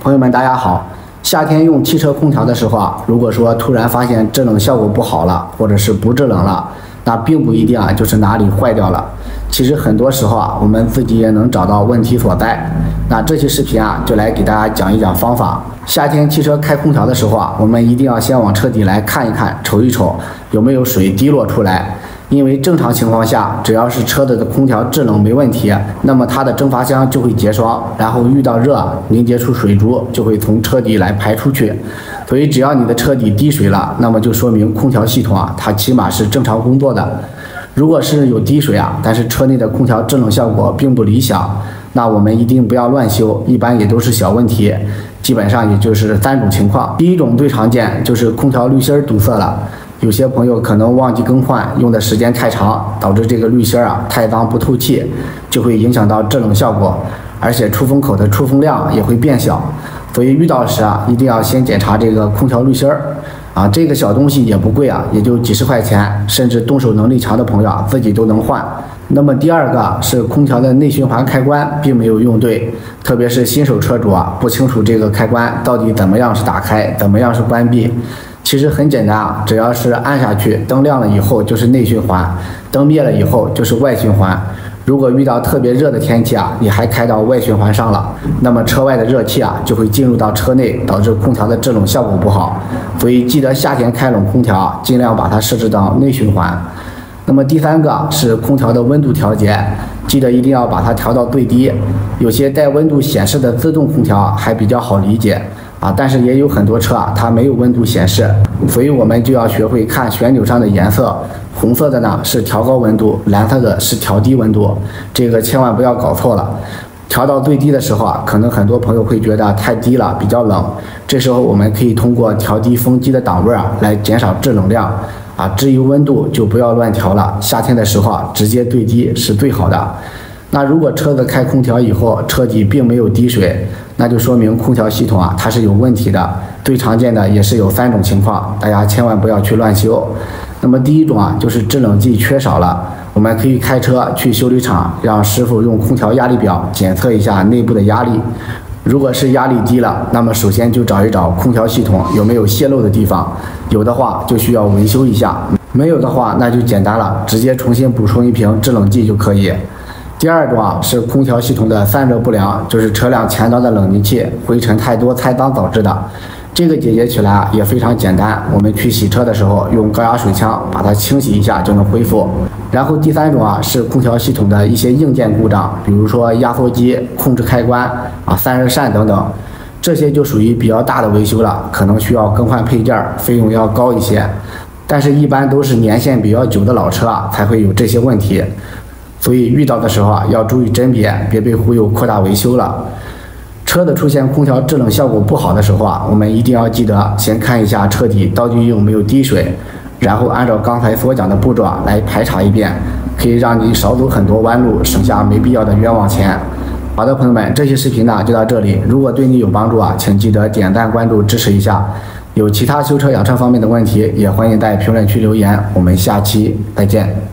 朋友们，大家好。夏天用汽车空调的时候啊，如果说突然发现制冷效果不好了，或者是不制冷了，那并不一定啊就是哪里坏掉了。其实很多时候啊，我们自己也能找到问题所在。那这期视频啊，就来给大家讲一讲方法。夏天汽车开空调的时候啊，我们一定要先往车底来看一看、瞅一瞅，有没有水滴落出来。因为正常情况下，只要是车子的空调制冷没问题，那么它的蒸发箱就会结霜，然后遇到热凝结出水珠，就会从车底来排出去。所以只要你的车底滴水了，那么就说明空调系统啊，它起码是正常工作的。如果是有滴水啊，但是车内的空调制冷效果并不理想，那我们一定不要乱修，一般也都是小问题，基本上也就是3种情况。第一种最常见就是空调滤芯堵塞了。有些朋友可能忘记更换，用的时间太长，导致这个滤芯啊太脏不透气，就会影响到制冷效果，而且出风口的出风量也会变小。所以遇到时啊，一定要先检查这个空调滤芯啊，这个小东西也不贵啊，也就几十块钱，甚至动手能力强的朋友啊，自己都能换。那么第二个是空调的内循环开关并没有用对，特别是新手车主啊，不清楚这个开关到底怎么样是打开，怎么样是关闭。其实很简单啊，只要是按下去，灯亮了以后就是内循环，灯灭了以后就是外循环。如果遇到特别热的天气啊，你还开到外循环上了，那么车外的热气啊就会进入到车内，导致空调的制冷效果不好。所以记得夏天开冷空调啊，尽量把它设置到内循环。那么第三个是空调的温度调节，记得一定要把它调到最低。有些带温度显示的自动空调还比较好理解啊，但是也有很多车啊，它没有温度显示，所以我们就要学会看旋钮上的颜色，红色的呢是调高温度，蓝色的是调低温度，这个千万不要搞错了。调到最低的时候啊，可能很多朋友会觉得太低了，比较冷，这时候我们可以通过调低风机的档位啊，来减少制冷量啊。至于温度就不要乱调了，夏天的时候啊，直接最低是最好的。那如果车子开空调以后，车底并没有滴水，那就说明空调系统啊它是有问题的。最常见的也是有3种情况，大家千万不要去乱修。那么第一种啊，就是制冷剂缺少了，我们可以开车去修理厂，让师傅用空调压力表检测一下内部的压力。如果是压力低了，那么首先就找一找空调系统有没有泄漏的地方，有的话就需要维修一下，没有的话那就简单了，直接重新补充一瓶制冷剂就可以。第二种啊是空调系统的散热不良，就是车辆前端的冷凝器灰尘太多太脏导致的。这个解决起来啊也非常简单，我们去洗车的时候用高压水枪把它清洗一下就能恢复。然后第3种啊是空调系统的一些硬件故障，比如说压缩机、控制开关啊、散热扇等等，这些就属于比较大的维修了，可能需要更换配件，费用要高一些。但是一般都是年限比较久的老车啊才会有这些问题。所以遇到的时候啊，要注意甄别，别被忽悠扩大维修了。车子出现空调制冷效果不好的时候啊，我们一定要记得先看一下车底到底有没有滴水，然后按照刚才所讲的步骤啊来排查一遍，可以让你少走很多弯路，省下没必要的冤枉钱。好的，朋友们，这期视频呢就到这里。如果对你有帮助啊，请记得点赞、关注、支持一下。有其他修车养车方面的问题，也欢迎在评论区留言。我们下期再见。